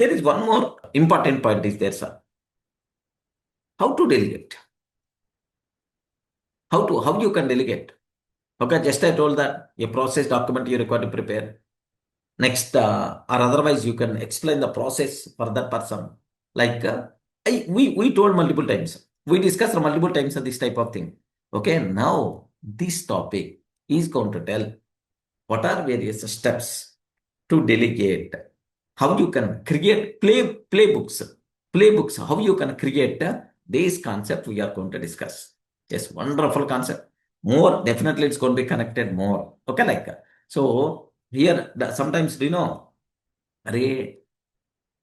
there is one more important point is there, sir. How to delegate? How you can delegate? Okay, just I told that a process document you require to prepare. Next, or otherwise you can explain the process for that person. Like we told multiple times. We discussed multiple times of this type of thing. Okay, now this topic is going to tell what are various steps to delegate, how you can create playbooks, how you can create this concept we are going to discuss. Yes, wonderful concept. More, definitely it's going to be connected more. Okay, like so here sometimes, do you know,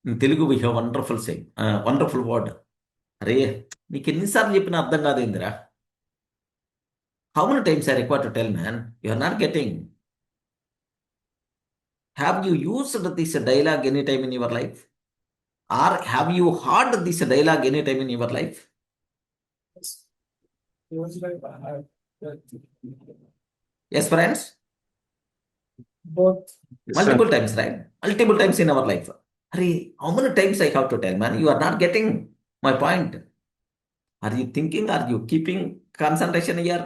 in Telugu we have wonderful saying, wonderful word. అరే నీకు ఎన్నిసార్లు చెప్పినా అర్థం కాదేందిరా? How many times I require to tell, man? You are not getting. Have you used this dialogue anytime in your life? Or have you heard this dialogue anytime in your life? Yes, friends? Both. Multiple times, right? Multiple times in our life. Hurry, how many times I have to tell, man? You are not getting my point. Are you thinking? Are you keeping concentration here?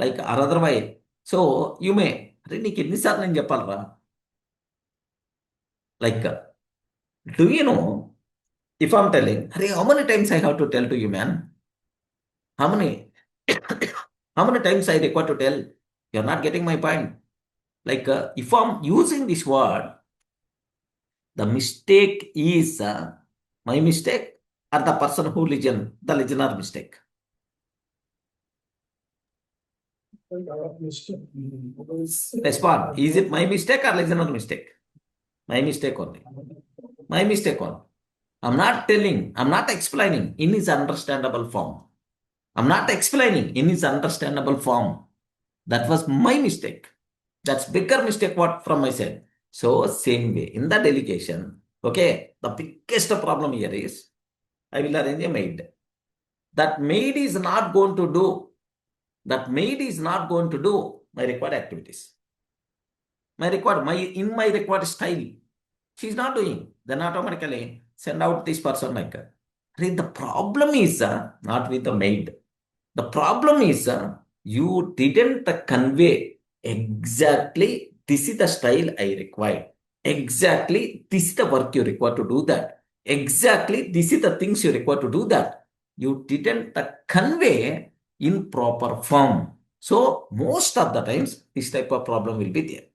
Like, or otherwise? So, you may, hurry, నీకు ఎన్నిసార్లు నేను చెప్పాలరా? Like, do you know, if I'm telling, hurry, how many times I have to tell to you, man? How many? How many times I require to tell? You're not getting my point. Like, if I'm using this word, the mistake is my mistake or the person who the listener mistake. Respond. Is it my mistake or listener mistake? My mistake only. My mistake only. I'm not telling, I'm not explaining in his understandable form. I'm not explaining in his understandable form. That was my mistake. That's bigger mistake what from my side. So same way in the delegation, okay, the biggest problem here is I will arrange a maid. That maid is not going to do. That maid is not going to do my required activities. My required style. She's not doing. Then automatically send out this person like that. The problem is not with the maid. The problem is you didn't convey exactly this is the style I require. Exactly this is the work you require to do that. Exactly this is the things you require to do that. You didn't convey in proper form. So most of the times this type of problem will be there.